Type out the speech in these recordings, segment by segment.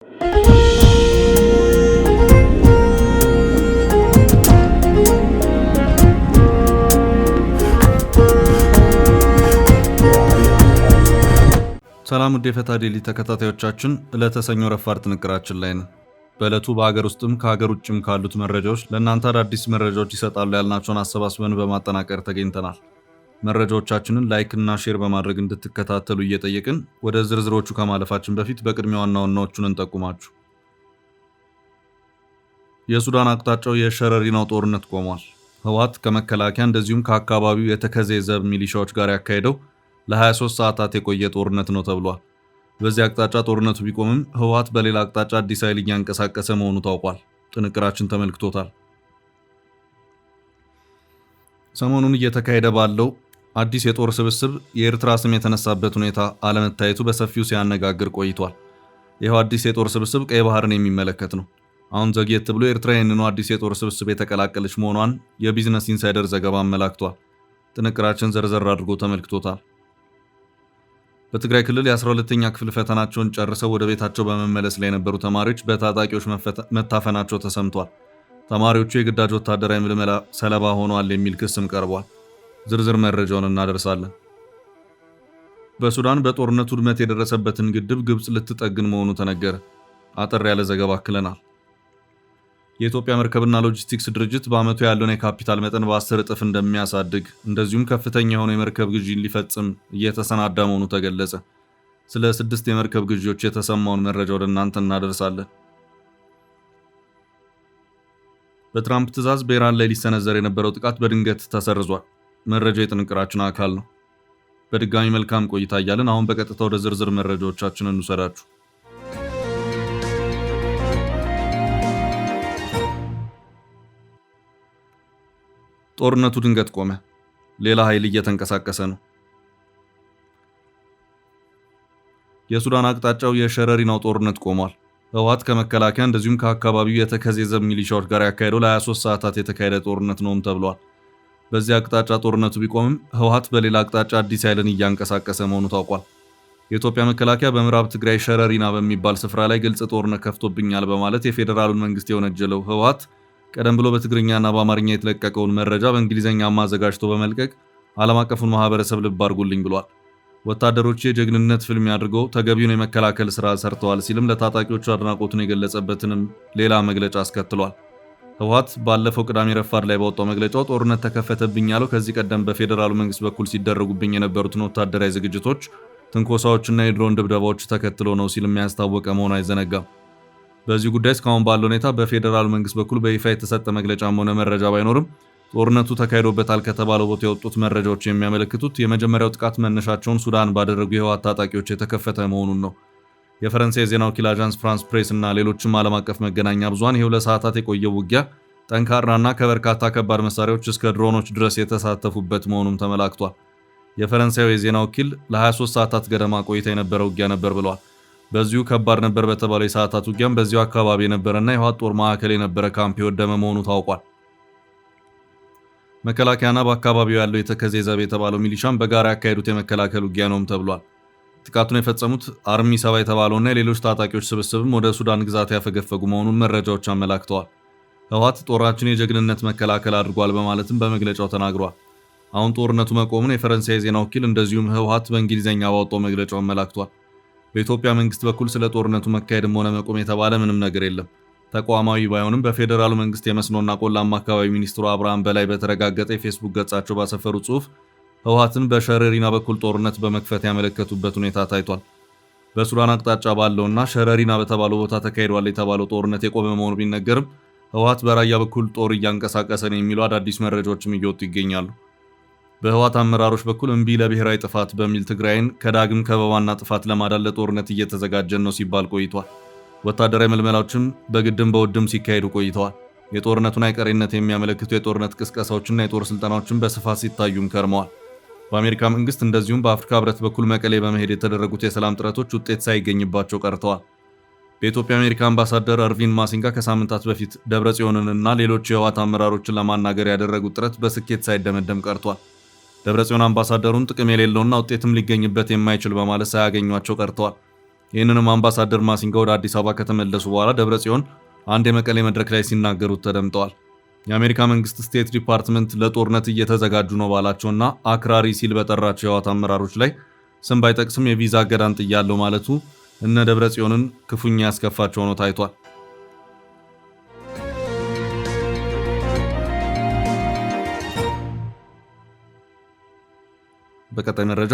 ሰላም ውድ የፈታ ዴሊ ተከታታዮቻችን፣ ዕለተ ሰኞ ረፋድ ጥንቅራችን ላይ ነው። በዕለቱ በሀገር ውስጥም ከሀገር ውጭም ካሉት መረጃዎች ለእናንተ አዳዲስ መረጃዎች ይሰጣሉ ያልናቸውን አሰባስበን በማጠናቀር ተገኝተናል። መረጃዎቻችንን ላይክ እና ሼር በማድረግ እንድትከታተሉ እየጠየቅን ወደ ዝርዝሮቹ ከማለፋችን በፊት በቅድሚያ ዋና ዋናዎቹን እንጠቁማችሁ። የሱዳን አቅጣጫው የሸረሪናው ጦርነት ቆሟል። ህወሓት ከመከላከያ እንደዚሁም ከአካባቢው የተከዜ ዘብ ሚሊሻዎች ጋር ያካሄደው ለ23 ሰዓታት የቆየ ጦርነት ነው ተብሏል። በዚህ አቅጣጫ ጦርነቱ ቢቆምም ህወሓት በሌላ አቅጣጫ አዲስ ኃይል እያንቀሳቀሰ መሆኑ ታውቋል። ጥንቅራችን ተመልክቶታል። ሰሞኑን እየተካሄደ ባለው አዲስ የጦር ስብስብ የኤርትራ ስም የተነሳበት ሁኔታ አለመታየቱ በሰፊው ሲያነጋግር ቆይቷል። ይኸው አዲስ የጦር ስብስብ ቀይ ባህርን የሚመለከት ነው። አሁን ዘግየት ብሎ ኤርትራ ይህንኑ አዲስ የጦር ስብስብ የተቀላቀለች መሆኗን የቢዝነስ ኢንሳይደር ዘገባ አመላክቷል። ጥንቅራችን ዘርዘር አድርጎ ተመልክቶታል። በትግራይ ክልል የ12ኛ ክፍል ፈተናቸውን ጨርሰው ወደ ቤታቸው በመመለስ ላይ የነበሩ ተማሪዎች በታጣቂዎች መታፈናቸው ተሰምቷል። ተማሪዎቹ የግዳጅ ወታደራዊ ምልመላ ሰለባ ሆነዋል የሚል ክስም ቀርቧል። ዝርዝር መረጃውን እናደርሳለን። በሱዳን በጦርነቱ ውድመት የደረሰበትን ግድብ ግብጽ ልትጠግን መሆኑ ተነገረ። አጠር ያለ ዘገባ አክለናል። የኢትዮጵያ መርከብና ሎጂስቲክስ ድርጅት በዓመቱ ያለውን የካፒታል መጠን በ10 እጥፍ እንደሚያሳድግ እንደዚሁም ከፍተኛ የሆነ የመርከብ ግዢን ሊፈጽም እየተሰናዳ መሆኑ ተገለጸ። ስለ 6 የመርከብ ግዢዎች የተሰማውን መረጃ ወደ እናንተ እናደርሳለን። በትራምፕ ትዕዛዝ በኢራን ላይ ሊሰነዘር የነበረው ጥቃት በድንገት ተሰርዟል። መረጃ የጥንቅራችን አካል ነው። በድጋሚ መልካም ቆይታ እያልን አሁን በቀጥታ ወደ ዝርዝር መረጃዎቻችንን እንውሰዳችሁ። ጦርነቱ ድንገት ቆመ። ሌላ ኃይል እየተንቀሳቀሰ ነው። የሱዳን አቅጣጫው የሸረሪናው ጦርነት ቆሟል። ህወሓት ከመከላከያ እንደዚሁም ከአካባቢው የተከዜ ዘብ ሚሊሻዎች ጋር ያካሄደው ለ23 ሰዓታት የተካሄደ ጦርነት ነውም ተብሏል። በዚህ አቅጣጫ ጦርነቱ ቢቆምም ህወሓት በሌላ አቅጣጫ አዲስ ኃይልን እያንቀሳቀሰ መሆኑ ታውቋል። የኢትዮጵያ መከላከያ በምዕራብ ትግራይ ሸረሪና በሚባል ስፍራ ላይ ግልጽ ጦርነት ከፍቶብኛል በማለት የፌዴራሉን መንግስት የወነጀለው ህወሓት ቀደም ብሎ በትግርኛና በአማርኛ የተለቀቀውን መረጃ በእንግሊዝኛ አዘጋጅቶ በመልቀቅ ዓለም አቀፉን ማህበረሰብ ልብ አድርጉልኝ ብሏል። ወታደሮች የጀግንነት ፍልሚያ አድርገው ተገቢውን የመከላከል ስራ ሰርተዋል ሲልም ለታጣቂዎቹ አድናቆቱን የገለጸበትንም ሌላ መግለጫ አስከትሏል። ህወሓት ባለፈው ቅዳሜ ረፋድ ላይ ባወጣው መግለጫው ጦርነት ተከፈተብኝ ያለው ከዚህ ቀደም በፌዴራሉ መንግስት በኩል ሲደረጉብኝ የነበሩትን ወታደራዊ ዝግጅቶች፣ ትንኮሳዎችና የድሮን ድብደባዎች ተከትሎ ነው ሲልም ያስታወቀ መሆኑ አይዘነጋም። በዚህ ጉዳይ እስካሁን ባለው ሁኔታ በፌዴራል መንግስት በኩል በይፋ የተሰጠ መግለጫም ሆነ መረጃ ባይኖርም ጦርነቱ ተካሂዶበታል ከተባለው ቦታ የወጡት መረጃዎች የሚያመለክቱት የመጀመሪያው ጥቃት መነሻቸውን ሱዳን ባደረጉ የህወሓት ታጣቂዎች የተከፈተ መሆኑን ነው። የፈረንሳይ ዜና ወኪል አጃንስ ፍራንስ ፕሬስ እና ሌሎችም ዓለም አቀፍ መገናኛ ብዙሃን ይህ ለሰዓታት የቆየው ውጊያ ጠንካራና ከበርካታ ከባድ መሳሪያዎች እስከ ድሮኖች ድረስ የተሳተፉበት መሆኑም ተመላክቷል። የፈረንሳዩ የዜና ወኪል ለ23 ሰዓታት ገደማ ቆይታ የነበረ ውጊያ ነበር ብለዋል። በዚሁ ከባድ ነበር በተባለው የሰዓታት ውጊያም በዚሁ አካባቢ የነበረና የህወሓት ጦር ማዕከል የነበረ ካምፕ የወደመ መሆኑ ታውቋል። መከላከያና በአካባቢው ያለው የተከዜ ዘብ የተባለው ሚሊሻም በጋራ ያካሄዱት የመከላከል ውጊያ ነውም ተብሏል። ጥቃቱን የፈጸሙት አርሚ 7 የተባለውና የሌሎች ታጣቂዎች ስብስብም ወደ ሱዳን ግዛት ያፈገፈጉ መሆኑን መረጃዎች አመላክተዋል። ህወሓት ጦራችን የጀግንነት መከላከል አድርጓል በማለትም በመግለጫው ተናግሯል። አሁን ጦርነቱ መቆሙን የፈረንሳይ ዜና ወኪል እንደዚሁም ህወሓት በእንግሊዝኛ ባወጣው መግለጫው አመላክቷል። በኢትዮጵያ መንግስት በኩል ስለ ጦርነቱ መካሄድም ሆነ መቆም የተባለ ምንም ነገር የለም። ተቋማዊ ባይሆንም በፌዴራሉ መንግስት የመስኖና ቆላማ አካባቢ ሚኒስትሩ አብርሃም በላይ በተረጋገጠ የፌስቡክ ገጻቸው ባሰፈሩ ጽሑፍ ህወሓትን በሸረሪና በኩል ጦርነት በመክፈት ያመለከቱበት ሁኔታ ታይቷል። በሱዳን አቅጣጫ ባለውና ሸረሪና በተባለው ቦታ ተካሂዷል የተባለው ጦርነት የቆመ መሆኑ ቢነገርም ህወሓት በራያ በኩል ጦር እያንቀሳቀሰ ነው የሚሉ አዳዲስ መረጃዎችም እየወጡ ይገኛሉ። በህወሓት አመራሮች በኩል እምቢ ለብሔራዊ ጥፋት በሚል ትግራይን ከዳግም ከበባና ጥፋት ለማዳን ለጦርነት እየተዘጋጀን ነው ሲባል ቆይቷል። ወታደራዊ መልመላዎችም በግድም በውድም ሲካሄዱ ቆይተዋል። የጦርነቱን አይቀሬነት የሚያመለክቱ የጦርነት ቅስቀሳዎችና የጦር ስልጠናዎችን በስፋት ሲታዩም ከርመዋል። በአሜሪካ መንግስት እንደዚሁም በአፍሪካ ህብረት በኩል መቀሌ በመሄድ የተደረጉት የሰላም ጥረቶች ውጤት ሳይገኝባቸው ቀርተዋል። በኢትዮጵያ አሜሪካ አምባሳደር አርቪን ማሲንጋ ከሳምንታት በፊት ደብረጽዮንንና ሌሎች የህወሓት አመራሮችን ለማናገር ያደረጉት ጥረት በስኬት ሳይደመደም ቀርቷል። ደብረጽዮን አምባሳደሩን ጥቅም የሌለውና ውጤትም ሊገኝበት የማይችል በማለት ሳያገኟቸው ቀርተዋል። ይህንንም አምባሳደር ማሲንጋ ወደ አዲስ አበባ ከተመለሱ በኋላ ደብረጽዮን አንድ የመቀሌ መድረክ ላይ ሲናገሩት ተደምጠዋል። የአሜሪካ መንግስት ስቴት ዲፓርትመንት ለጦርነት እየተዘጋጁ ነው ባላቸውና አክራሪ ሲል በጠራቸው የህወሓት አመራሮች ላይ ስም ባይጠቅስም የቪዛ እገዳን ጥያለሁ ማለቱ እነ ደብረጽዮንን ክፉኛ ያስከፋቸው ሆኖ ታይቷል። በቀጣይ መረጃ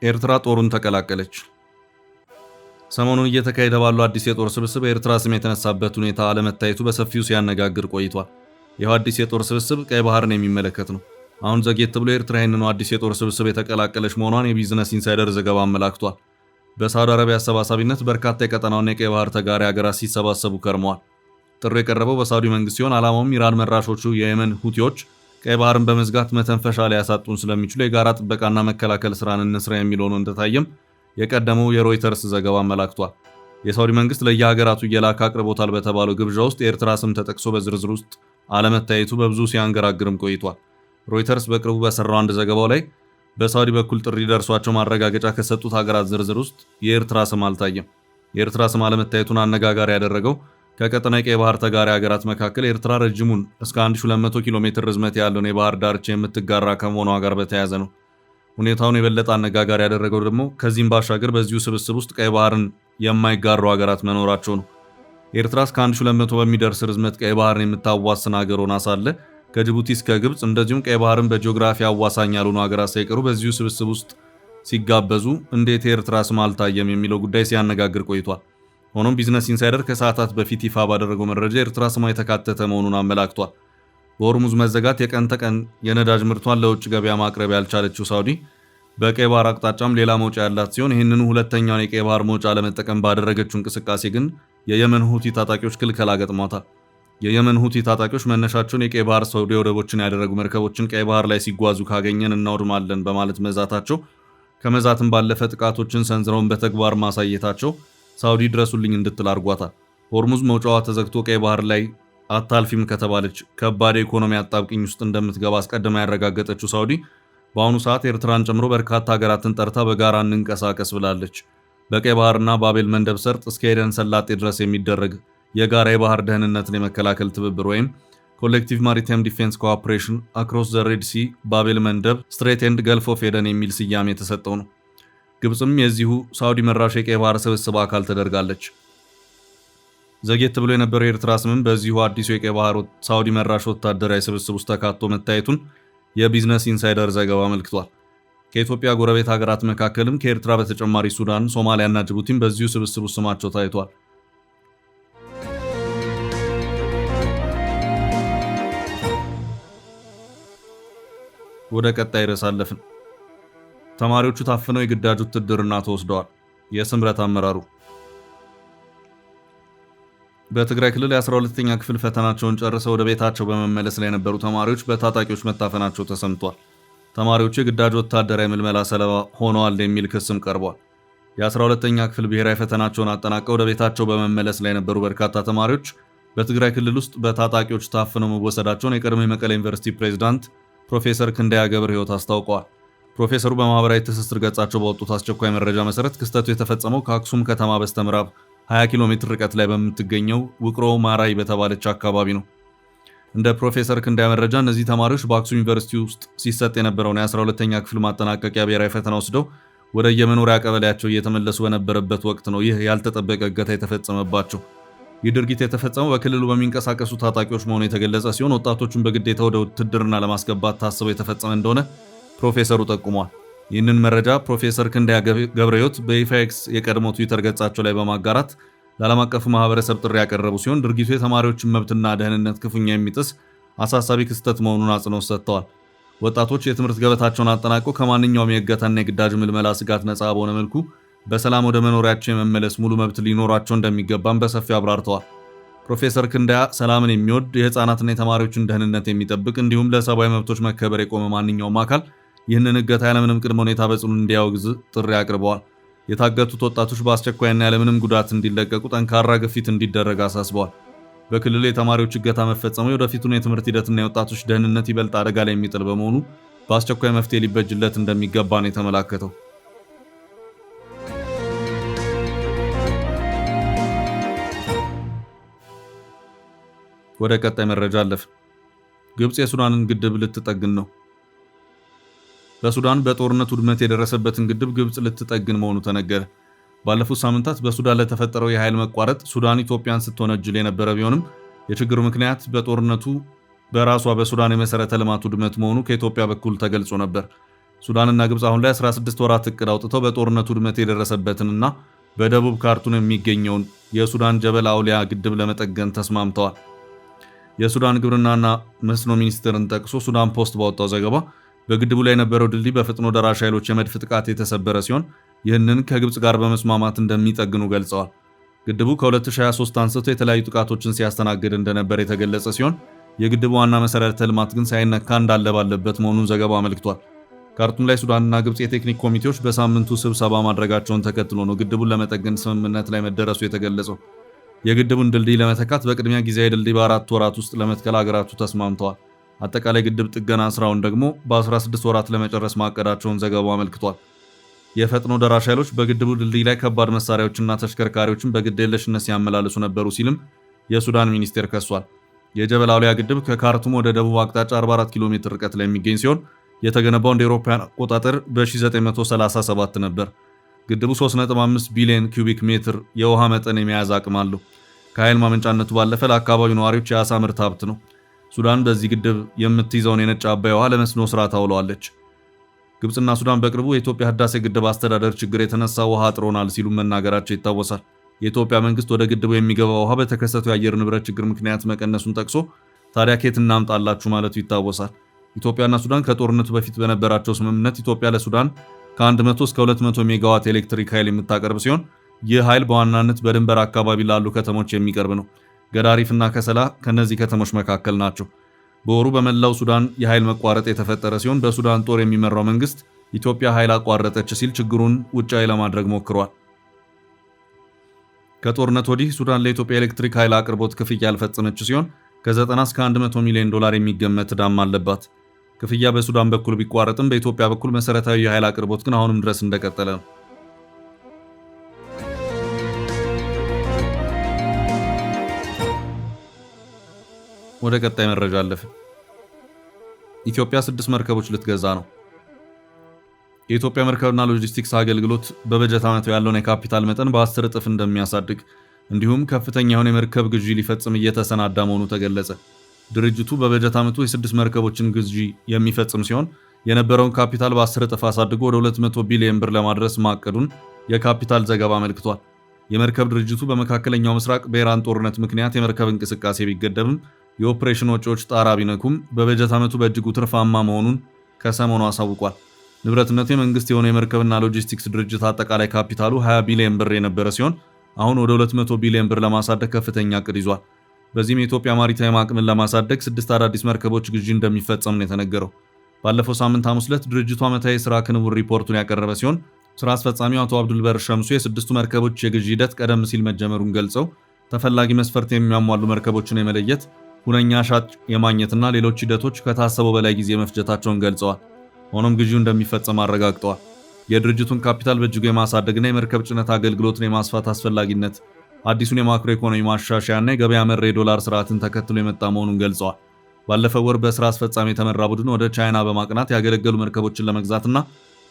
ኤርትራ ጦሩን ተቀላቀለች። ሰሞኑን እየተካሄደ ባለው አዲስ የጦር ስብስብ የኤርትራ ስም የተነሳበት ሁኔታ አለመታየቱ በሰፊው ሲያነጋግር ቆይቷል። ይህ አዲስ የጦር ስብስብ ቀይ ባህርን የሚመለከት ነው። አሁን ዘግየት ብሎ ኤርትራ ይህንኑ አዲስ የጦር ስብስብ የተቀላቀለች መሆኗን የቢዝነስ ኢንሳይደር ዘገባ አመላክቷል። በሳውዲ አረቢያ አሰባሳቢነት በርካታ የቀጠናውና የቀይ ባህር ተጋሪ ሀገራት ሲሰባሰቡ ከርመዋል። ጥሪ የቀረበው በሳውዲ መንግስት ሲሆን ዓላማውም ኢራን መራሾቹ የየመን ሁቲዎች ቀይ ባህርን በመዝጋት መተንፈሻ ላይ ያሳጡን ስለሚችሉ የጋራ ጥበቃና መከላከል ስራን እንስራ የሚለው ነው እንደታየም የቀደመው የሮይተርስ ዘገባ አመላክቷል። የሳውዲ መንግስት ለየሀገራቱ እየላከ አቅርቦታል በተባለው ግብዣ ውስጥ የኤርትራ ስም ተጠቅሶ በዝርዝር ውስጥ አለመታየቱ በብዙ ሲያንገራግርም ቆይቷል። ሮይተርስ በቅርቡ በሰራው አንድ ዘገባው ላይ በሳውዲ በኩል ጥሪ ደርሷቸው ማረጋገጫ ከሰጡት ሀገራት ዝርዝር ውስጥ የኤርትራ ስም አልታየም። የኤርትራ ስም አለመታየቱን አነጋጋሪ ያደረገው ከቀጠና የቀይ ባህር ተጋሪ ሀገራት መካከል ኤርትራ ረጅሙን እስከ 1200 ኪሎ ሜትር ርዝመት ያለውን የባህር ዳርቻ የምትጋራ ከመሆኗ ጋር በተያያዘ ነው። ሁኔታውን የበለጠ አነጋጋሪ ያደረገው ደግሞ ከዚህም ባሻገር በዚሁ ስብስብ ውስጥ ቀይ ባህርን የማይጋሩ ሀገራት መኖራቸው ነው። ኤርትራ እስከ 1200 በሚደርስ ርዝመት ቀይ ባህርን የምታዋስን ሀገር ሆና ሳለ ከጅቡቲ እስከ ግብጽ እንደዚሁም ቀይ ባህርን በጂኦግራፊ አዋሳኝ ያልሆኑ ሀገራት ሳይቀሩ በዚሁ ስብስብ ውስጥ ሲጋበዙ እንዴት የኤርትራ ስም አልታየም የሚለው ጉዳይ ሲያነጋግር ቆይቷል። ሆኖም ቢዝነስ ኢንሳይደር ከሰዓታት በፊት ይፋ ባደረገው መረጃ ኤርትራ ስሟ የተካተተ መሆኑን አመላክቷል። በሆርሙዝ መዘጋት የቀን ተቀን የነዳጅ ምርቷን ለውጭ ገበያ ማቅረብ ያልቻለችው ሳውዲ በቀይ ባህር አቅጣጫም ሌላ መውጫ ያላት ሲሆን ይህንኑ ሁለተኛውን የቀይ ባህር መውጫ ለመጠቀም ባደረገችው እንቅስቃሴ ግን የየመን ሁቲ ታጣቂዎች ክልከላ ገጥሟታል። የየመን ሁቲ ታጣቂዎች መነሻቸውን የቀይ ባህር ሳውዲ ወደቦችን ያደረጉ መርከቦችን ቀይ ባህር ላይ ሲጓዙ ካገኘን እናውድማለን በማለት መዛታቸው፣ ከመዛትም ባለፈ ጥቃቶችን ሰንዝረውን በተግባር ማሳየታቸው ሳውዲ ድረሱልኝ እንድትል አድርጓታል። ሆርሙዝ መውጫዋ ተዘግቶ ቀይ ባህር ላይ አታልፊም ከተባለች ከባድ የኢኮኖሚ አጣብቂኝ ውስጥ እንደምትገባ አስቀድማ ያረጋገጠችው ሳውዲ በአሁኑ ሰዓት ኤርትራን ጨምሮ በርካታ ሀገራትን ጠርታ በጋራ እንንቀሳቀስ ብላለች። በቀይ ባህርና ባቤል መንደብ ሰርጥ እስከ ኤደን ሰላጤ ድረስ የሚደረግ የጋራ የባህር ደህንነትን የመከላከል ትብብር ወይም ኮሌክቲቭ ማሪታይም ዲፌንስ ኮኦፕሬሽን አክሮስ ዘ ሬድ ሲ ባቤል መንደብ ስትሬት ኤንድ ገልፍ ኦፍ ኤደን የሚል ስያሜ የተሰጠው ነው። ግብጽም የዚሁ ሳውዲ መራሽ የቀይ ባህር ስብስብ አካል ተደርጋለች። ዘግየት ብሎ የነበረው የኤርትራ ስምም በዚሁ አዲሱ የቀይ ባህር ሳውዲ መራሽ ወታደራዊ ስብስብ ውስጥ ተካቶ መታየቱን የቢዝነስ ኢንሳይደር ዘገባ አመልክቷል። ከኢትዮጵያ ጎረቤት ሀገራት መካከልም ከኤርትራ በተጨማሪ ሱዳን፣ ሶማሊያና ጅቡቲም በዚሁ ስብስብ ውስጥ ስማቸው ታይቷል። ወደ ቀጣይ ርዕስ አለፍን። ተማሪዎቹ ታፍነው የግዳጅ ውትድርና ተወስደዋል። የስምረት አመራሩ በትግራይ ክልል የ12ኛ ክፍል ፈተናቸውን ጨርሰው ወደ ቤታቸው በመመለስ ላይ የነበሩ ተማሪዎች በታጣቂዎች መታፈናቸው ተሰምቷል። ተማሪዎቹ የግዳጅ ወታደራዊ ምልመላ ሰለባ ሆነዋል የሚል ክስም ቀርቧል። የ12ኛ ክፍል ብሔራዊ ፈተናቸውን አጠናቀው ወደ ቤታቸው በመመለስ ላይ የነበሩ በርካታ ተማሪዎች በትግራይ ክልል ውስጥ በታጣቂዎች ታፍነው መወሰዳቸውን የቀድሞ የመቀሌ ዩኒቨርሲቲ ፕሬዝዳንት ፕሮፌሰር ክንደያ ገብረ ሕይወት አስታውቀዋል። ፕሮፌሰሩ በማህበራዊ ትስስር ገጻቸው ባወጡት አስቸኳይ መረጃ መሰረት ክስተቱ የተፈጸመው ከአክሱም ከተማ በስተምዕራብ 20 ኪሎ ሜትር ርቀት ላይ በምትገኘው ውቅሮ ማራይ በተባለች አካባቢ ነው። እንደ ፕሮፌሰር ክንደያ መረጃ እነዚህ ተማሪዎች በአክሱም ዩኒቨርሲቲ ውስጥ ሲሰጥ የነበረውን የ12ኛ ክፍል ማጠናቀቂያ ብሔራዊ ፈተና ወስደው ወደ የመኖሪያ ቀበሌያቸው እየተመለሱ በነበረበት ወቅት ነው ይህ ያልተጠበቀ እገታ የተፈጸመባቸው። ይህ ድርጊት የተፈጸመው በክልሉ በሚንቀሳቀሱ ታጣቂዎች መሆኑ የተገለጸ ሲሆን ወጣቶቹን በግዴታ ወደ ውትድርና ለማስገባት ታስበው የተፈጸመ እንደሆነ ፕሮፌሰሩ ጠቁሟል። ይህንን መረጃ ፕሮፌሰር ክንደያ ገብረ ሕይወት በይፋ ኤክስ የቀድሞ ትዊተር ገጻቸው ላይ በማጋራት ለዓለም አቀፉ ማህበረሰብ ጥሪ ያቀረቡ ሲሆን ድርጊቱ የተማሪዎችን መብትና ደህንነት ክፉኛ የሚጥስ አሳሳቢ ክስተት መሆኑን አጽንኦት ሰጥተዋል። ወጣቶች የትምህርት ገበታቸውን አጠናቀው ከማንኛውም የእገታና የግዳጅ ምልመላ ስጋት ነፃ በሆነ መልኩ በሰላም ወደ መኖሪያቸው የመመለስ ሙሉ መብት ሊኖራቸው እንደሚገባም በሰፊው አብራርተዋል። ፕሮፌሰር ክንደያ ሰላምን የሚወድ የህፃናትና የተማሪዎችን ደህንነት የሚጠብቅ እንዲሁም ለሰብአዊ መብቶች መከበር የቆመ ማንኛውም አካል ይህንን እገታ ያለምንም ቅድመ ሁኔታ በጽኑ እንዲያወግዝ ጥሪ አቅርበዋል። የታገቱት ወጣቶች በአስቸኳይና ያለምንም ጉዳት እንዲለቀቁ ጠንካራ ግፊት እንዲደረግ አሳስበዋል። በክልሉ የተማሪዎች እገታ መፈጸሙ የወደፊቱን የትምህርት ሂደትና የወጣቶች ደህንነት ይበልጥ አደጋ ላይ የሚጥል በመሆኑ በአስቸኳይ መፍትሄ ሊበጅለት እንደሚገባ ነው የተመላከተው። ወደ ቀጣይ መረጃ አለፍ። ግብጽ የሱዳንን ግድብ ልትጠግን ነው። በሱዳን በጦርነት ውድመት የደረሰበትን ግድብ ግብጽ ልትጠግን መሆኑ ተነገረ። ባለፉት ሳምንታት በሱዳን ለተፈጠረው የኃይል መቋረጥ ሱዳን ኢትዮጵያን ስትወነጅል የነበረ ቢሆንም የችግሩ ምክንያት በጦርነቱ በራሷ በሱዳን የመሰረተ ልማት ውድመት መሆኑ ከኢትዮጵያ በኩል ተገልጾ ነበር። ሱዳንና ግብጽ አሁን ላይ 16 ወራት እቅድ አውጥተው በጦርነቱ ውድመት የደረሰበትንና በደቡብ ካርቱም የሚገኘውን የሱዳን ጀበል አውሊያ ግድብ ለመጠገን ተስማምተዋል። የሱዳን ግብርናና መስኖ ሚኒስቴርን ጠቅሶ ሱዳን ፖስት ባወጣው ዘገባ በግድቡ ላይ የነበረው ድልድይ በፍጥኖ ደራሽ ኃይሎች የመድፍ ጥቃት የተሰበረ ሲሆን ይህንን ከግብጽ ጋር በመስማማት እንደሚጠግኑ ገልጸዋል። ግድቡ ከ2023 አንስቶ የተለያዩ ጥቃቶችን ሲያስተናግድ እንደነበር የተገለጸ ሲሆን የግድቡ ዋና መሰረተ ልማት ግን ሳይነካ እንዳለ ባለበት መሆኑን ዘገባው አመልክቷል። ካርቱም ላይ ሱዳንና ግብጽ የቴክኒክ ኮሚቴዎች በሳምንቱ ስብሰባ ማድረጋቸውን ተከትሎ ነው ግድቡን ለመጠገን ስምምነት ላይ መደረሱ የተገለጸው። የግድቡን ድልድይ ለመተካት በቅድሚያ ጊዜያዊ ድልድይ በ4 ወራት ውስጥ ለመትከል ሀገራቱ ተስማምተዋል። አጠቃላይ ግድብ ጥገና ስራውን ደግሞ በ16 ወራት ለመጨረስ ማቀዳቸውን ዘገባው አመልክቷል። የፈጥኖ ደራሽ ኃይሎች በግድቡ ድልድይ ላይ ከባድ መሳሪያዎችና ተሽከርካሪዎችን በግዴለሽነት ሲያመላልሱ ነበሩ ሲልም የሱዳን ሚኒስቴር ከሷል። የጀበል አውሊያ ግድብ ከካርቱም ወደ ደቡብ አቅጣጫ 44 ኪሎ ሜትር ርቀት ላይ የሚገኝ ሲሆን የተገነባው እንደ አውሮፓውያን አቆጣጠር በ1937 ነበር። ግድቡ 3.5 ቢሊዮን ኩቢክ ሜትር የውሃ መጠን የመያዝ አቅም አለው። ከኃይል ማመንጫነቱ ባለፈ ለአካባቢው ነዋሪዎች የአሳ ምርት ሀብት ነው። ሱዳን በዚህ ግድብ የምትይዘውን የነጭ አባይ ውሃ ለመስኖ ስራ ታውለዋለች። ግብጽና ሱዳን በቅርቡ የኢትዮጵያ ህዳሴ ግድብ አስተዳደር ችግር የተነሳ ውሃ አጥሮናል ሲሉ መናገራቸው ይታወሳል። የኢትዮጵያ መንግስት ወደ ግድቡ የሚገባው ውሃ በተከሰተው የአየር ንብረት ችግር ምክንያት መቀነሱን ጠቅሶ ታዲያ ከየት እናምጣላችሁ ማለቱ ይታወሳል። ኢትዮጵያና ሱዳን ከጦርነቱ በፊት በነበራቸው ስምምነት ኢትዮጵያ ለሱዳን ከ100 እስከ 200 ሜጋዋት ኤሌክትሪክ ኃይል የምታቀርብ ሲሆን ይህ ኃይል በዋናነት በድንበር አካባቢ ላሉ ከተሞች የሚቀርብ ነው። ገዳሪፍና ከሰላ ከነዚህ ከተሞች መካከል ናቸው። በወሩ በመላው ሱዳን የኃይል መቋረጥ የተፈጠረ ሲሆን በሱዳን ጦር የሚመራው መንግስት ኢትዮጵያ ኃይል አቋረጠች ሲል ችግሩን ውጫዊ ለማድረግ ሞክሯል። ከጦርነት ወዲህ ሱዳን ለኢትዮጵያ ኤሌክትሪክ ኃይል አቅርቦት ክፍያ ያልፈጸመች ሲሆን ከ90 እስከ 100 ሚሊዮን ዶላር የሚገመት ዕዳም አለባት። ክፍያ በሱዳን በኩል ቢቋረጥም በኢትዮጵያ በኩል መሰረታዊ የኃይል አቅርቦት ግን አሁንም ድረስ እንደቀጠለ ነው። ወደ ቀጣይ መረጃ አለፈ። ኢትዮጵያ 6 መርከቦች ልትገዛ ነው። የኢትዮጵያ መርከብና ሎጂስቲክስ አገልግሎት በበጀት ዓመቱ ያለውን የካፒታል መጠን በ10 እጥፍ እንደሚያሳድግ እንዲሁም ከፍተኛ የሆነ የመርከብ ግዢ ሊፈጽም እየተሰናዳ መሆኑ ተገለጸ። ድርጅቱ በበጀት ዓመቱ የ6 መርከቦችን ግዢ የሚፈጽም ሲሆን የነበረውን ካፒታል በ10 እጥፍ አሳድጎ ወደ 200 ቢሊዮን ብር ለማድረስ ማቀዱን የካፒታል ዘገባ አመልክቷል። የመርከብ ድርጅቱ በመካከለኛው ምስራቅ በኢራን ጦርነት ምክንያት የመርከብ እንቅስቃሴ ቢገደብም የኦፕሬሽን ወጪዎች ጣራ ቢነኩም በበጀት ዓመቱ በእጅጉ ትርፋማ መሆኑን ከሰሞኑ አሳውቋል። ንብረትነቱ የመንግስት የሆነ የመርከብና ሎጂስቲክስ ድርጅት አጠቃላይ ካፒታሉ 20 ቢሊዮን ብር የነበረ ሲሆን አሁን ወደ 200 ቢሊዮን ብር ለማሳደግ ከፍተኛ እቅድ ይዟል። በዚህም የኢትዮጵያ ማሪታይም አቅምን ለማሳደግ 6 አዳዲስ መርከቦች ግዢ እንደሚፈጸም ነው የተነገረው። ባለፈው ሳምንት ሐሙስ ዕለት ድርጅቱ ዓመታዊ የሥራ ክንውን ሪፖርቱን ያቀረበ ሲሆን ስራ አስፈጻሚው አቶ አብዱልበር ሸምሱ የ6ቱ መርከቦች የግዢ ሂደት ቀደም ሲል መጀመሩን ገልጸው ተፈላጊ መስፈርት የሚያሟሉ መርከቦችን የመለየት ሁነኛ ሻጭ የማግኘትና ሌሎች ሂደቶች ከታሰበው በላይ ጊዜ መፍጀታቸውን ገልጸዋል። ሆኖም ግዢው እንደሚፈጸም አረጋግጠዋል። የድርጅቱን ካፒታል በእጅጉ የማሳደግና የመርከብ ጭነት አገልግሎትን የማስፋት አስፈላጊነት አዲሱን የማክሮ ኢኮኖሚ ማሻሻያና የገበያ መር የዶላር ስርዓትን ተከትሎ የመጣ መሆኑን ገልጸዋል። ባለፈው ወር በስራ አስፈጻሚ የተመራ ቡድን ወደ ቻይና በማቅናት ያገለገሉ መርከቦችን ለመግዛትና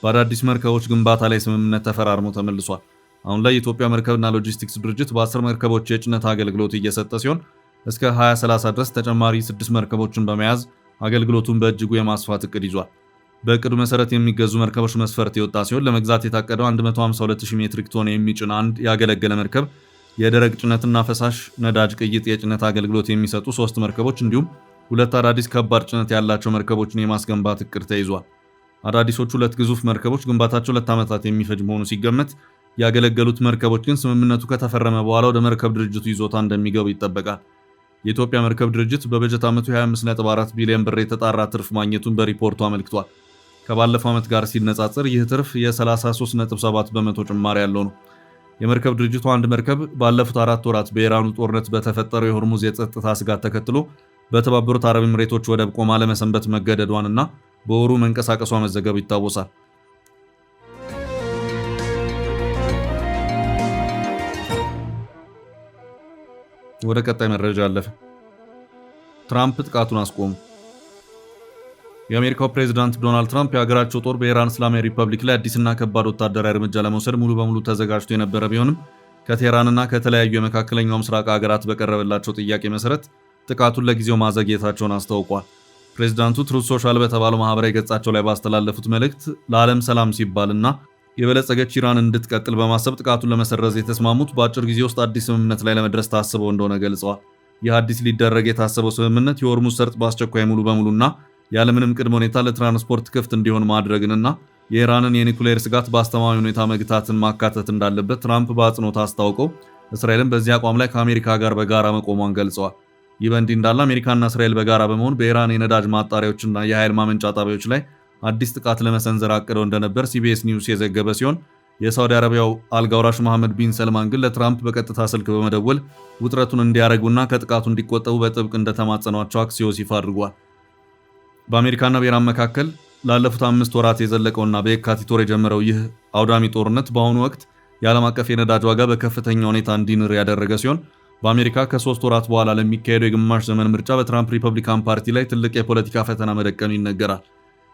በአዳዲስ መርከቦች ግንባታ ላይ ስምምነት ተፈራርሞ ተመልሷል። አሁን ላይ የኢትዮጵያ መርከብና ሎጂስቲክስ ድርጅት በ10 መርከቦች የጭነት አገልግሎት እየሰጠ ሲሆን እስከ 2030 ድረስ ተጨማሪ 6 መርከቦችን በመያዝ አገልግሎቱን በእጅጉ የማስፋት እቅድ ይዟል። በእቅዱ መሰረት የሚገዙ መርከቦች መስፈርት የወጣ ሲሆን ለመግዛት የታቀደው 152000 ሜትሪክ ቶን የሚጭን አንድ ያገለገለ መርከብ፣ የደረቅ ጭነትና ፈሳሽ ነዳጅ ቅይጥ የጭነት አገልግሎት የሚሰጡ 3 መርከቦች እንዲሁም 2 አዳዲስ ከባድ ጭነት ያላቸው መርከቦችን የማስገንባት እቅድ ተይዟል። አዳዲሶቹ 2 ግዙፍ መርከቦች ግንባታቸው 2 ዓመታት የሚፈጅ መሆኑ ሲገመት፣ ያገለገሉት መርከቦች ግን ስምምነቱ ከተፈረመ በኋላ ወደ መርከብ ድርጅቱ ይዞታ እንደሚገቡ ይጠበቃል። የኢትዮጵያ መርከብ ድርጅት በበጀት ዓመቱ 25.4 ቢሊዮን ብር የተጣራ ትርፍ ማግኘቱን በሪፖርቱ አመልክቷል። ከባለፈው ዓመት ጋር ሲነጻጸር ይህ ትርፍ የ33.7 በመቶ ጭማሪ ያለው ነው። የመርከብ ድርጅቱ አንድ መርከብ ባለፉት 4 ወራት በኢራኑ ጦርነት በተፈጠረው የሆርሙዝ የጸጥታ ስጋት ተከትሎ በተባበሩት አረብ ኤምሬቶች ወደብ ቆማ ለመሰንበት መገደዷንና በወሩ መንቀሳቀሷ መዘገቡ ይታወሳል። ወደ ቀጣይ መረጃ አለፈ። ትራምፕ ጥቃቱን አስቆሙ። የአሜሪካው ፕሬዝዳንት ዶናልድ ትራምፕ የሀገራቸው ጦር በኢራን እስላማዊ ሪፐብሊክ ላይ አዲስና ከባድ ወታደራዊ እርምጃ ለመውሰድ ሙሉ በሙሉ ተዘጋጅቶ የነበረ ቢሆንም ከቴህራንና ከተለያዩ የመካከለኛው ምስራቅ ሀገራት በቀረበላቸው ጥያቄ መሰረት ጥቃቱን ለጊዜው ማዘግየታቸውን አስታውቋል። ፕሬዝዳንቱ ትሩዝ ሶሻል በተባለው ማህበራዊ ገጻቸው ላይ ባስተላለፉት መልእክት ለዓለም ሰላም ሲባልና የበለጸገች ኢራን እንድትቀጥል በማሰብ ጥቃቱን ለመሰረዝ የተስማሙት በአጭር ጊዜ ውስጥ አዲስ ስምምነት ላይ ለመድረስ ታስበው እንደሆነ ገልጸዋል። ይህ አዲስ ሊደረግ የታሰበው ስምምነት የሆርሙዝ ሰርጥ በአስቸኳይ ሙሉ በሙሉና ያለምንም ቅድመ ሁኔታ ለትራንስፖርት ክፍት እንዲሆን ማድረግንና የኢራንን የኒኩሌር ስጋት በአስተማማኝ ሁኔታ መግታትን ማካተት እንዳለበት ትራምፕ በአጽንኦት አስታውቀው እስራኤልን በዚህ አቋም ላይ ከአሜሪካ ጋር በጋራ መቆሟን ገልጸዋል። ይህ በእንዲህ እንዳለ አሜሪካና እስራኤል በጋራ በመሆን በኢራን የነዳጅ ማጣሪያዎችና የኃይል ማመንጫ ጣቢያዎች ላይ አዲስ ጥቃት ለመሰንዘር አቅደው እንደነበር ሲቢኤስ ኒውስ የዘገበ ሲሆን የሳውዲ አረቢያው አልጋውራሽ መሐመድ ቢን ሰልማን ግን ለትራምፕ በቀጥታ ስልክ በመደወል ውጥረቱን እንዲያረጉና ከጥቃቱ እንዲቆጠቡ በጥብቅ እንደተማጸኗቸው አክሲዮስ ይፋ አድርጓል። በአሜሪካና በኢራን መካከል ላለፉት 5 ወራት የዘለቀውና በየካቲት ወር የጀመረው ይህ አውዳሚ ጦርነት በአሁኑ ወቅት የዓለም አቀፍ የነዳጅ ዋጋ በከፍተኛ ሁኔታ እንዲንር ያደረገ ሲሆን በአሜሪካ ከ3 ወራት በኋላ ለሚካሄደው የግማሽ ዘመን ምርጫ በትራምፕ ሪፐብሊካን ፓርቲ ላይ ትልቅ የፖለቲካ ፈተና መደቀኑ ይነገራል።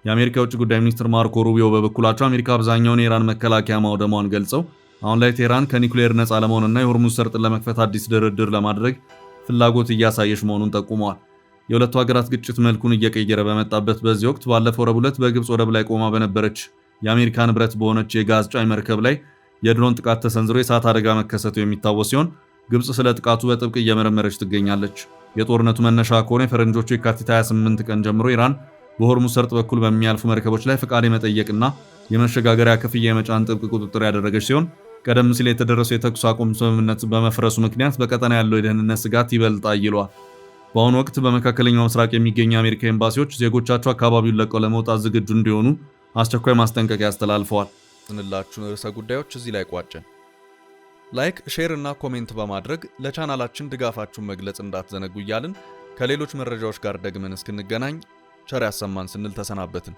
የአሜሪካ የውጭ ጉዳይ ሚኒስትር ማርኮ ሩቢዮ በበኩላቸው አሜሪካ አብዛኛውን የኢራን መከላከያ ማውደሟን ገልጸው አሁን ላይ ቴህራን ከኒኩሌር ነፃ ለመሆንና የሆርሙዝ ሰርጥን ለመክፈት አዲስ ድርድር ለማድረግ ፍላጎት እያሳየች መሆኑን ጠቁመዋል። የሁለቱ ሀገራት ግጭት መልኩን እየቀየረ በመጣበት በዚህ ወቅት ባለፈው ረቡዕ ዕለት በግብፅ ወደብ ላይ ቆማ በነበረች የአሜሪካ ንብረት በሆነች የጋዝ ጫኝ መርከብ ላይ የድሮን ጥቃት ተሰንዝሮ የእሳት አደጋ መከሰቱ የሚታወስ ሲሆን ግብፅ ስለ ጥቃቱ በጥብቅ እየመረመረች ትገኛለች። የጦርነቱ መነሻ ከሆነ የፈረንጆቹ የካቲት 28 ቀን ጀምሮ ኢራን በሆርሙዝ ሰርጥ በኩል በሚያልፉ መርከቦች ላይ ፈቃድ የመጠየቅና የመሸጋገሪያ ክፍያ የመጫን ጥብቅ ቁጥጥር ያደረገች ሲሆን ቀደም ሲል የተደረሰው የተኩስ አቁም ስምምነት በመፍረሱ ምክንያት በቀጠና ያለው የደህንነት ስጋት ይበልጥ አይሏል። በአሁኑ ወቅት በመካከለኛው ምስራቅ የሚገኙ የአሜሪካ ኤምባሲዎች ዜጎቻቸው አካባቢውን ለቀው ለመውጣት ዝግጁ እንዲሆኑ አስቸኳይ ማስጠንቀቂያ አስተላልፈዋል። ስንላችሁን ርዕሰ ጉዳዮች እዚህ ላይ ቋጨን። ላይክ፣ ሼር እና ኮሜንት በማድረግ ለቻናላችን ድጋፋችሁን መግለጽ እንዳትዘነጉ እያልን ከሌሎች መረጃዎች ጋር ደግመን እስክንገናኝ ቸር ያሰማን ስንል ተሰናበትን።